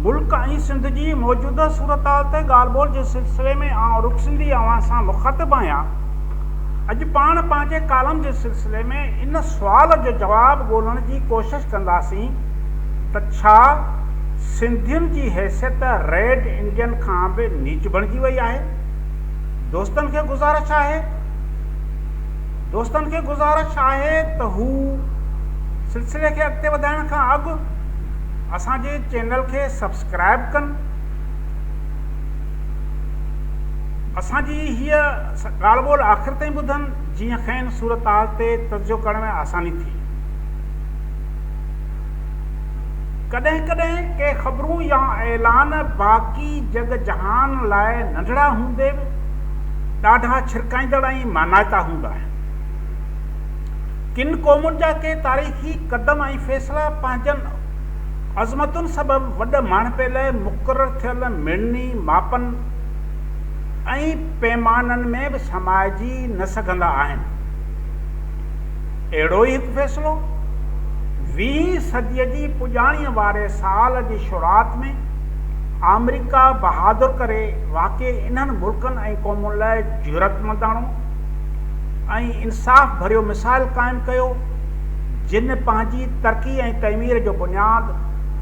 मुल्क ऐं सिंध जी मौजूदा सूरत हाल ते ॻाल्हि ॿोल जे सिलसिले में आउं रुख सिंधी अवां सां मुख़ातिब आहियां। अॼु पाण पंहिंजे कालम जे सिलसिले में इन सुवाल जो जवाबु ॻोल्हण जी कोशिशि कंदासीं त छा सिंधियुनि जी हैसियत रेड इंडियन खां बि नीच बणिजी वई आहे। दोस्तनि खे गुज़ारिश आहे त हू सिलसिले खे अॻिते वधाइण खां अॻु असांजे चैनल खे सब्सक्राइब कनि। असांजी हीअ ॻाल्हि ॿोल आख़िर ताईं ॿुधनि जीअं खेनि सूरत हाल ते तवजो करण में आसानी थी। कॾहिं कॾहिं के ख़बरूं या ऐलान बाक़ी जग जहान लाइ नंढड़ा हूंदे बि ॾाढा छिरकाईंदड़ ऐं मानाइता हूंदा आहिनि। किन क़ौमुनि जा के तारीख़ी क़दम ऐं फ़ैसिला पंहिंजनि अज़मतुनि सबबि वॾ माण्हुनि लाइ मुक़ररु थियल मिड़नी मापनि ऐं पैमाननि में बि समाइजी न सघंदा आहिनि। अहिड़ो ई हिकु फ़ैसिलो 20 सदीअ जी पुॼाणीअ वारे साल जी शुरूआत में अमेरिका बहादुर करे वाक़ई इन्हनि मुल्कनि ऐं क़ौमुनि लाइ जुरतमंदाणो ऐं इंसाफ़ भरियो मिसाइल क़ाइमु कयो जिन पंहिंजी तरक़ी ऐं तइमीर जो बुनियादु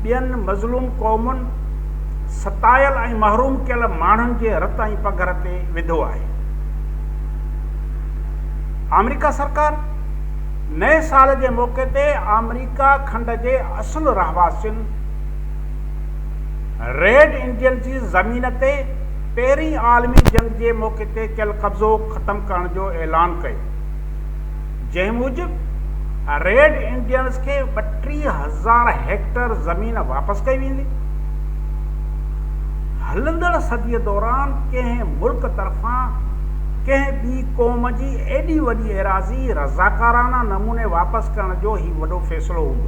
ॿियनि मज़लूम क़ौमुनि सतायल ऐं महरूम कयल माण्हुनि जे रत ऐं पघर ते विधो आहे। अमेरिका सरकार नए साल जे मौक़े ते अमेरिका खंड जे असुल रहवासियुनि रेड इंडियन जी ज़मीन ते पहिरीं आलमी जंग जे मौक़े ते कयल कब्ज़ो ख़तमु करण जो ऐलान कयो, जंहिं मूजिबि रेड इंडियंस खे 32,000 हेक्टर ज़मीन वापसि कई वेंदी। हलंदड़ सदीअ दौरान कंहिं मुल्क तरफ़ां कंहिं ॿी क़ौम जी एॾी वॾी एराज़ी रज़ाकाराना नमूने वापसि करण जो ही वॾो फ़ैसिलो हूंदो।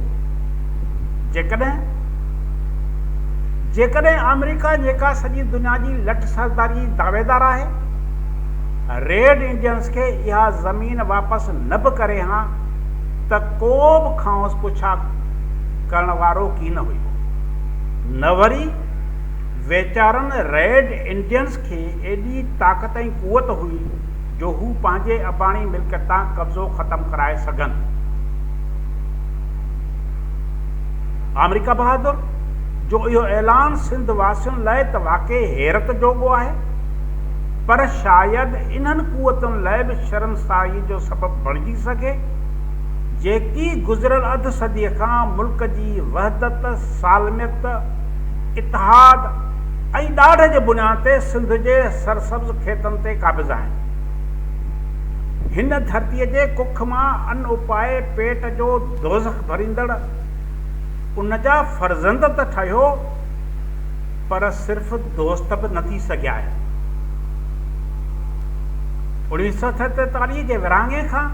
जेकॾहिं अमेरिका जेका सॼी दुनिया जी लठ सरदारी दावेदार आहे रेड इंडियंस खे इहा ज़मीन वापसि न बि करे हा त को बि खांउस पुछा करण वारो की न हुयो। न वरी वेचारनि रेड इंडियंस खे एॾी ताक़त ऐं कुवत हुई जो हू पंहिंजे अबाणी मिल्कियत तां कब्ज़ो ख़तमु कराए सघनि। अमेरिका बहादुर जो इहो ऐलान सिंध वासियुनि लाइ त वाक़ई हैरत जोॻो आहे, पर शायदि इन्हनि कुवतुनि लाइ बि शर्मसारी जो सबबु बणिजी सघे जेकी गुज़िरियल अधु सदीअ खां मुल्क जी वहदत, सालमियत, इतिहाद ऐं ॾाढ जे बुनियाद ते सिंध जे सरसब्ज़ खेतनि ते क़ाबिज़ आहिनि। हिन धरतीअ जे कुख मां अन उपाए पेट जो दोज़ख भरींदड़ उन जा फर्ज़ंद त ठहियो पर सिर्फ़ दोस्त बि न थी सघिया आहिनि। 1947 जे विरहाङे खां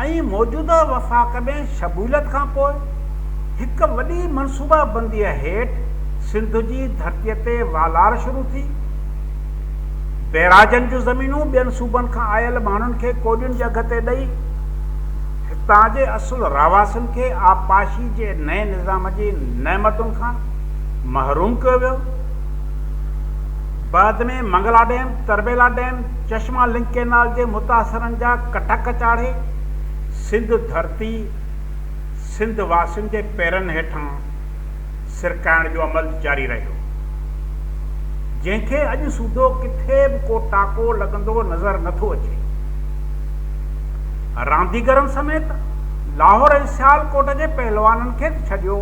ऐं मौजूदा वफ़ाक़ में शमूलियत खां पोइ हिकु वॾी मनसूबा बंदीअ हेठि सिंध जी धरतीअ ते वालार शुरू थी। बैराजनि जूं ज़मीनूं ॿियनि सूबनि खां आयल माण्हुनि खे कोॾियुनि जे अघ ते ॾेई हितां जे असुल रहवासियुनि खे आबपाशी जे नए निज़ाम जी नेमतुनि खां महरूम कयो वियो। बाद में मंगला डैम, तरबेला डैम, चश्मा लिंक केनाल जे मुतासिरनि जा कटक चाढ़े सिंध धरती सिंध वासियुनि जे पेरनि हेठां सिरकाइण जो अमल जारी रहियो, जंहिंखे अॼु सूदो किथे बि को टाको लॻंदो नज़र नथो अचे। रांदीगरनि समेत लाहौर ऐं सियालकोट जे पहलवाननि खे छॾियो,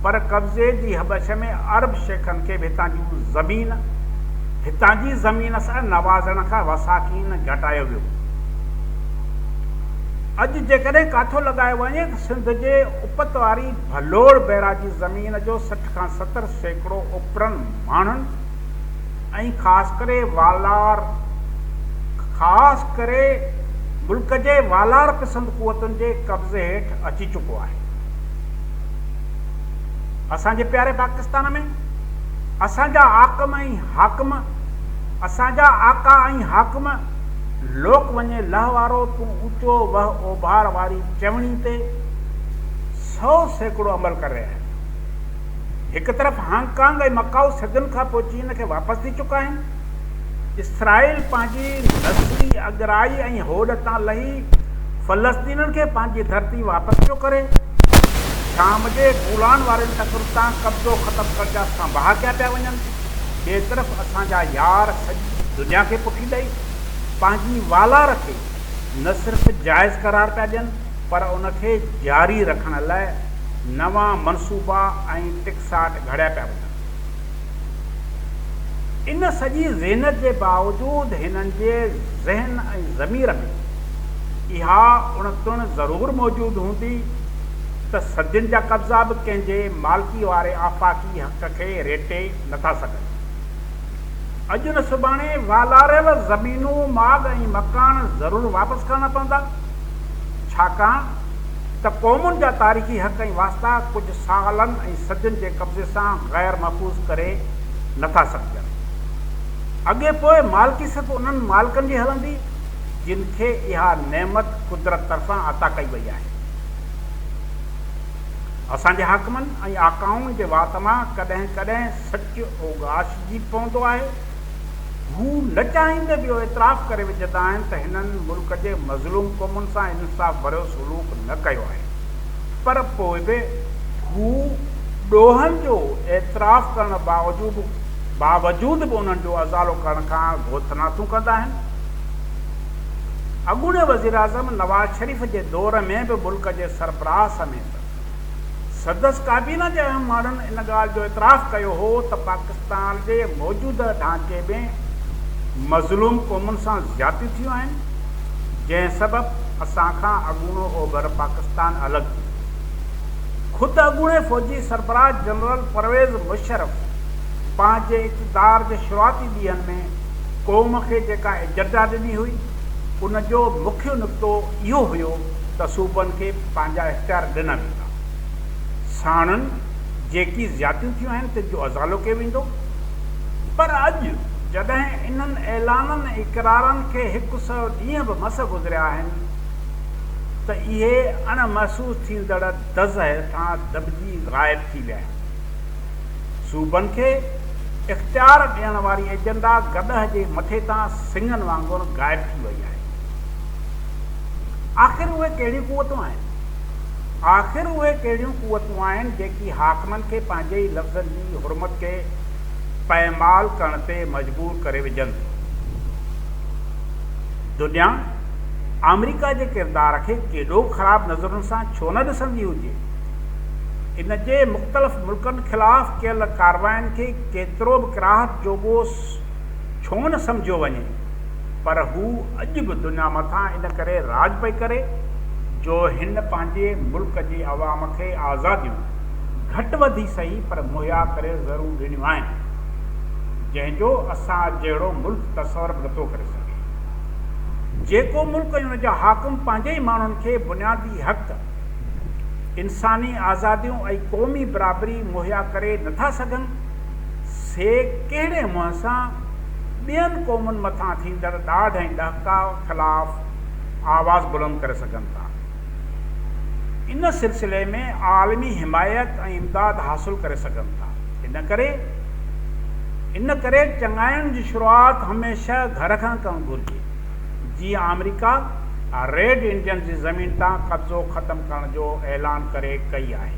पर कब्ज़े जी हबश में अरब शेखनि खे हितां जी ज़मीन सां नवाज़ण खां वसाकीन घटायो वियो। अॼु जेकॾहिं काथो लॻायो वञे त सिंध जे उपत वारी भलोड़ बैराजी ज़मीन जो 60 खां 70% उपरनि माण्हुनि ऐं ख़ासि करे मुल्क जे वालार पसंदि कुवतुनि जे कब्ज़े हेठि अची चुको आहे। असांजे प्यारे पाकिस्तान में असांजा आका ऐं हाकिम लोक वञे लह वारो तूं ऊचो वह ओभार वारी चवणी ते 100% अमल करे रहिया आहिनि। एक तरफ़ हांगकांग ऐं मकाऊ सदियुनि खां पोइ चीन खे वापसि थी चुका आहिनि। इसराइल पंहिंजी नस्ली अगराई ऐं होड़ तां लही फ़लस्तीननि खे पंहिंजी धरती वापसि पियो करे। शाम जे गोलान वारनि टकुर तां कब्ज़ो ख़तमु करण जा संभाह कया पिया वञनि। ॿिए तरफ़ असांजा यार सॼी दुनिया खे पुठी ॾेई पंहिंजी वालार खे न सिर्फ़ु जाइज़ करार पिया ॾियनि, पर उनखे जारी रखण लाइ नवां मनसूबा ऐं टिकसाट घड़िया पिया वञनि। इन सॼी ज़हनत जे बावजूदि हिननि जे ज़हन ऐं ज़मीर में इहा उणतुण ज़रूरु मौजूदु हूंदी त सदियुनि जा कब्ज़ा बि कंहिंजे मालिकी वारे आफ़ाक़ी हक़ खे रेटे नथा सघनि। अॼु न सुभाणे वालारियल ज़मीनूं माग ऐं मकान ज़रूरु वापसि करणा पवंदा, छाकाणि त क़ौमुनि जा तारीख़ी हक़ ऐं वास्ता कुझु सालनि ऐं सदियुनि जे कब्ज़े सां ग़ैर महफ़ूज़ करे नथा सघजनि। अॻे पोइ मालिकी सिर्फ़ु उन्हनि मालिकनि जी हलंदी जिन खे इहा नेमत कुदरत तरफ़ां अता कई वई आहे। असांजे हाकिमनि ऐं आकाउनि जे वात मां कॾहिं कॾहिं सच ओगाशिजी पवंदो आहे। हू न चाहींदे बि एतिराफ़ करे विझंदा आहिनि त हिननि मुल्क जे मज़लूम क़ौमुनि सां इंसाफ़ भरियो सलूक न कयो आहे, पर पोइ बि हू ॾोहनि जो एतिराफ़ करण बावजूद बि उन्हनि जो अज़ालो करण खां गोथनाथूं कंदा आहिनि। अॻूणे वज़ीर आज़म नवाज़ शरीफ़ जे दौर में बि मुल्क जे सरबराह समेत सदस्य काबीना जे अहम माण्हुनि इन ॻाल्हि जो एतिराफ़ कयो हो त पाकिस्तान जे मौजूदा ढांचे में मज़लूम क़ौमुनि सां ज़्यादतियूं थियूं आहिनि, जंहिं सबबि असांखां अॻूणो ओभर पाकिस्तान अलॻि थी। ख़ुदि अॻूणे फ़ौजी सरबराह जनरल परवेज़ मुशर्रफ पंहिंजे इक़्तिदार जे शुरूआती ॾींहंनि में क़ौम खे जेका इजरजा ॾिनी हुई, उन जो मुख्य नुक़्तो इहो हुयो त सूबनि खे पंहिंजा इख़्तियार ॾिना वेंदा, साणनि जेकी ज़्यादतियूं थियूं आहिनि तंहिंजो अज़ालो कयो वेंदो। पर अॼु जॾहिं इन्हनि ऐलाननि ऐं इक़रारनि खे 100 ॾींहं बि मस गुज़रिया आहिनि त इहे अणमहसूस थींदड़ दज़ हेठां दॿिजी ग़ाइब थी विया आहिनि। सूबनि खे इख़्तियार ॾियण वारी एजेंडा गॾह जे मथे तां सिंगनि वांगुरु ग़ाइब थी वई आहे। आख़िर उहे कहिड़ियूं क़ुवतूं आहिनि जेकी हाकिमनि खे पंहिंजे ई लफ़्ज़नि जी हुरमत खे पैमाल करण ते मजबूर करे विझनि थियूं। दुनिया अमेरिका जे किरदार खे केॾो ख़राब नज़रुनि सां छो न ॾिसंदी हुजे। इन जे मुख़्तलिफ़ मुल्कनि ख़िलाफ़ कयल कारवायुनि खे केतिरो बि किराहत जोॻो छो न सम्झियो वञे, पर हू अॼु बि दुनिया मथां इन करे राज पई करे जो हिन पंहिंजे मुल्क जे अवाम खे आज़ादियूं घटि वधी सही पर मुहैया करे ज़रूरु ॾिनियूं आहिनि, जंहिंजो असां जहिड़ो मुल्क तसवर बि नथो करे सघे। जेको मुल्क ऐं उनजा हाकिम पंहिंजे ई माण्हुनि खे बुनियादी हक़, इंसानी आज़ादियूं ऐं क़ौमी बराबरी मुहैया करे नथा सघनि, से कहिड़े मुंहं सां ॿियनि क़ौमुनि मथां थींदड़ ॾाढ ऐं ॾहका ख़िलाफ़ आवाज़ बुलंद करे सघनि था। इन सिलसिले में आलमी हिमायत ऐं इमदाद हासिल करे सघनि था। इन करे चङाइनि जी शुरूआति हमेशह घर खां करणु घुरिजे। जीअं अमेरिका रेड इंडियन जी ज़मीन तां कब्ज़ो ख़तमु करण जो ऐलान करे कई आहे।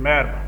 महिरबानी।